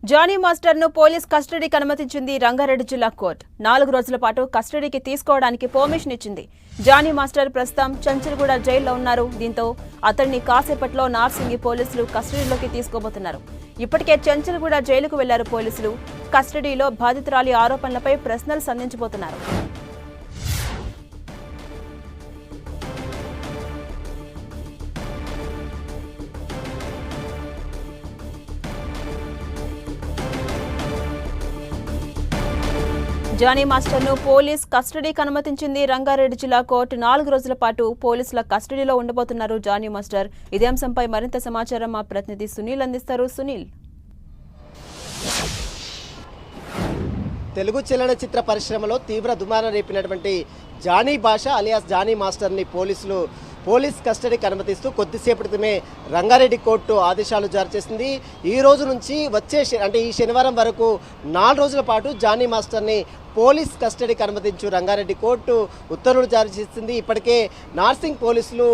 Johnny master ను police కస్టడీకి అనుమతించింది రంగారెడ్డి జిల్లా కోర్టు 4 రోజుల పాటు కస్టడీకి తీసుకోవడానికి పర్మిషన్ ఇచ్చింది. జానీ మాస్టర్ ప్రస్తుతం చంచల్గూడ జైల్లో ఉన్నారు. దీంతో అతన్ని కాసేపట్లో నార్సింగి పోలీసులు కస్టడీలోకి తీసుకోబోతున్నారు. ఇప్పటికే చంచల్గూడ జైలుకు వెళ్లారు పోలీసులు. కస్టడీలో బాధితురాలి ఆరోపణలపై ప్రశ్నలు సంధించబోతున్నారు. జానీ మాస్టర్ ను పోలీస్ కస్టడీకి అనుమతించింది రంగారెడ్డి జిల్లా కోర్టు. 4 రోజుల పాటు పోలీసుల కస్టడీలో ఉండబోతున్నారు జానీ మాస్టర్. ఇదే అంశంపై మరింత సమాచారం మా ప్రతినిధి సునీల్ అందిస్తారు. సునీల్, తెలుగు చలనచిత్ర పరిశ్రమలో తీవ్ర దుమారం రేపినటువంటి జానీ భాషా అలియాస్ జానీ మాస్టర్ని పోలీస్ కస్టడీకి అనుమతిస్తూ కొద్దిసేపటి క్రితమే రంగారెడ్డి కోర్టు ఆదేశాలు జారీ చేసింది. ఈ రోజు నుంచి ఈ శనివారం వరకు 4 రోజుల పాటు జానీ మాస్టర్ని పోలీస్ కస్టడీకి అనుమతించు రంగారెడ్డి కోర్టు ఉత్తర్వులు జారీ చేసింది. ఇప్పటికే నార్సింగ్ పోలీసులు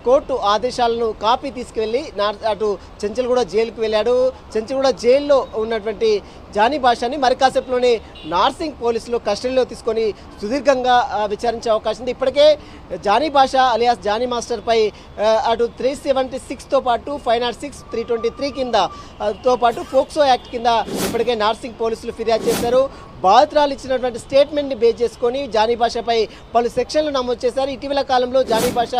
కోర్టు ఆదేశాలను కాపీ తీసుకువెళ్ళి అటు చంచల్గూడ జైలుకు వెళ్ళాడు. చంచల్గూడ జైల్లో ఉన్నటువంటి జానీ భాషాని మరి కాసేపులోనే నార్సింగ్ పోలీసులు కస్టడీలో తీసుకొని సుదీర్ఘంగా విచారించే అవకాశం ఉంది. ఇప్పటికే జానీ భాషా అలియాస్ జానీ మాస్టర్పై అటు 376తో పాటు 506, 323 కింద తో పాటు పోక్సో యాక్ట్ కింద ఇప్పటికే నార్సింగ్ పోలీసులు ఫిర్యాదు చేశారు. బాధితురాలు ఇచ్చినటువంటి స్టేట్మెంట్ని బేస్ చేసుకొని జానీ భాషపై పలు సెక్షన్లు నమోదు చేశారు. ఇటీవల కాలంలో జానీ భాష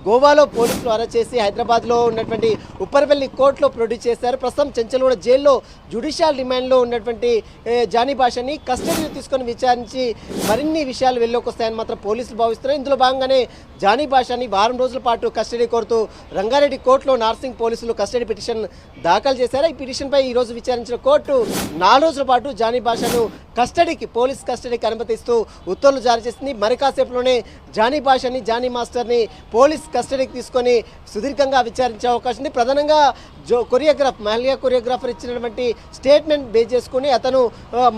గోవాలో పోలీసులు అరెస్ట్ చేసి హైదరాబాద్లో ఉన్నటువంటి ఉప్పరపల్లి కోర్టులో ప్రొడ్యూస్ చేశారు. ప్రస్తుతం చంచల్గూడ జైల్లో జ్యుడిషియల్ రిమాండ్లో ఉన్నటువంటి జానీ భాషని కస్టడీలో తీసుకొని విచారించి మరిన్ని విషయాలు వెళ్ళొకొస్తాయని మాత్రం పోలీసులు భావిస్తున్నారు. ఇందులో భాగంగానే జానీ భాషని వారం రోజుల పాటు కస్టడీ కోరుతూ రంగారెడ్డి కోర్టులో నార్సింగ్ పోలీసులు కస్టడీ పిటిషన్ దాఖలు చేశారు. ఈ పిటిషన్పై ఈరోజు విచారించిన కోర్టు 4 రోజుల పాటు జానీ భాషను పోలీస్ కస్టడీకి అనుమతిస్తూ ఉత్తర్వులు జారీ చేసింది. మరి కాసేపులోనే జానీ భాషని జానీ మాస్టర్ని పోలీస్ కస్టడీకి తీసుకొని సుదీర్ఘంగా విచారించే అవకాశం ఉంది. ప్రధానంగా మహిళా కొరియోగ్రాఫర్ ఇచ్చినటువంటి స్టేట్మెంట్ బేస్ చేసుకుని అతను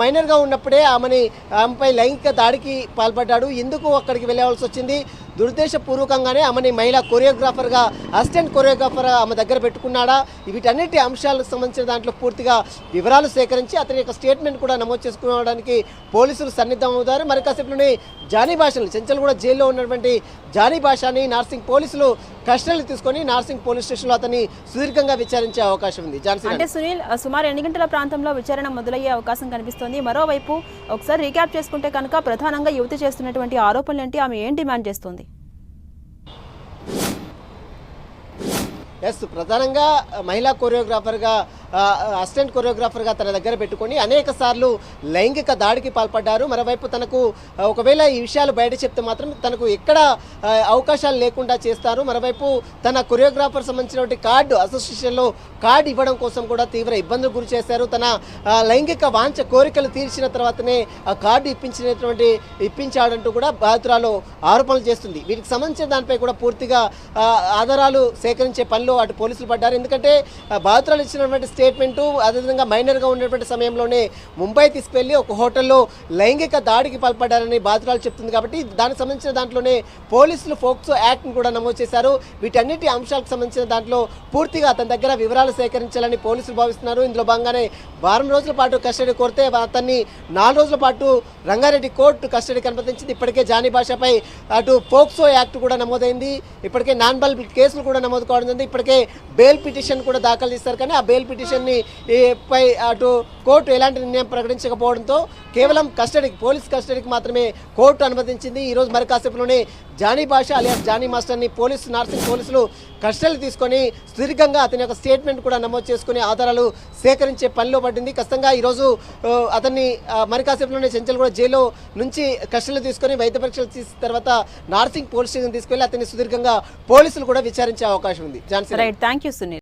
మైనర్గా ఉన్నప్పుడే ఆమెపై లైంగిక దాడికి పాల్పడ్డాడు. ఎందుకు అక్కడికి వెళ్ళవలసి వచ్చింది, దురుద్దేశపూర్వకంగానే ఆమెని మహిళా కొరియోగ్రాఫర్గా అసిస్టెంట్ కొరియోగ్రాఫర్గా ఆమె దగ్గర పెట్టుకున్నాడా, వీటన్నిటి అంశాలకు సంబంధించిన దాంట్లో పూర్తిగా వివరాలు సేకరించి అతని యొక్క స్టేట్మెంట్ కూడా నమోదు చేసుకోవడానికి పోలీసులు సన్నిద్ధం అవుతారు. మరి కాసేపులోనే జానీ భాషను చంచల్గూడ జైల్లో ఉన్నటువంటి జానీ భాషని నార్సింగ్ పోలీసులు కస్టడీలో తీసుకొని నార్సింగ్ పోలీస్ స్టేషన్లో అతన్ని సుదీర్ఘంగా విచారించే అవకాశం ఉంది. అంటే సునీల్, సుమారు 8 గంటల ప్రాంతంలో విచారణ మొదలయ్యే అవకాశం కనిపిస్తోంది. మరోవైపు ఒకసారి రీక్యాప్ చేసుకుంటే కనుక ప్రధానంగా యువతి చేస్తున్నటువంటి ఆరోపణలు ఏంటి, ఆమె ఏం డిమాండ్ చేస్తుంది? ప్రధానంగా మహిళా కొరియోగ్రాఫర్గా అసిస్టెంట్ కొరియోగ్రాఫర్గా తన దగ్గర పెట్టుకొని అనేక సార్లు లైంగిక దాడికి పాల్పడ్డారు. మరోవైపు తనకు ఒకవేళ ఈ విషయాలు బయట చెప్తే మాత్రం తనకు ఎక్కడ అవకాశాలు లేకుండా చేస్తారు. మరోవైపు తన కొరియోగ్రాఫర్ సంబంధించినటువంటి కార్డు అసోసియేషన్లో కార్డు ఇవ్వడం కోసం కూడా తీవ్ర ఇబ్బందులు గురి చేశారు. తన లైంగిక వాంఛ కోరికలు తీర్చిన తర్వాతనే ఆ కార్డు ఇప్పించాడంటూ కూడా బాధితురాలు ఆరోపణలు చేస్తుంది. వీటికి సంబంధించిన దానిపై కూడా పూర్తిగా ఆధారాలు సేకరించే పనిలో అటు పోలీసులు పడ్డారు. ఎందుకంటే బాధితురాలు ఇచ్చినటువంటి స్టేట్మెంటు అదేవిధంగా మైనర్గా ఉన్నటువంటి సమయంలోనే ముంబై తీసుకువెళ్ళి ఒక హోటల్లో లైంగిక దాడికి పాల్పడ్డారని బాధితురాలు చెప్తుంది. కాబట్టి దానికి సంబంధించిన దాంట్లోనే పోలీసులు పోక్సో యాక్ట్ను కూడా నమోదు చేశారు. వీటన్నిటి అంశాలకు సంబంధించిన దాంట్లో పూర్తిగా అతని దగ్గర వివరాలు సేకరించాలని పోలీసులు భావిస్తున్నారు. ఇందులో భాగంగానే వారం రోజుల పాటు కస్టడీ కోరితే అతన్ని 4 రోజుల పాటు రంగారెడ్డి కోర్టు కస్టడీకి అనుమతించింది. ఇప్పటికే జానీ భాషపై అటు పోక్సో యాక్ట్ కూడా నమోదైంది. ఇప్పటికే నాన్ బెయిల్ కేసులు కూడా నమోదు కావడం జరిగింది. ఇప్పటికే బెయిల్ పిటిషన్ కూడా దాఖలు చేశారు. కానీ ఆ బెయిల్ పిటిషన్ని పై అటు కోర్టు ఎలాంటి నిర్ణయం ప్రకటించకపోవడంతో కేవలం పోలీస్ కస్టడీకి మాత్రమే కోర్టు అనుమతించింది. ఈరోజు మరి కాసేపులోనే జానీ భాషా అలియాస్ జానీ మాస్టర్ని నార్సింగ్ పోలీసులు కస్టడీలో తీసుకొని సుదీర్ఘంగా అతని యొక్క స్టేట్మెంట్ కూడా నమోదు చేసుకుని ఆధారాలు సేకరించే పనిలో పడింది. ఖచ్చితంగా ఈరోజు అతన్ని మరి కాసేపులోనే చంచల్గూడ జైల్లో నుంచి కస్టడీలో తీసుకొని వైద్య పరీక్షలు చేసిన తర్వాత నార్సింగ్ పోలీస్ స్టేషన్ తీసుకెళ్లి అతన్ని సుదీర్ఘంగా పోలీసులు కూడా విచారించే అవకాశం ఉంది. Thank you Sunil.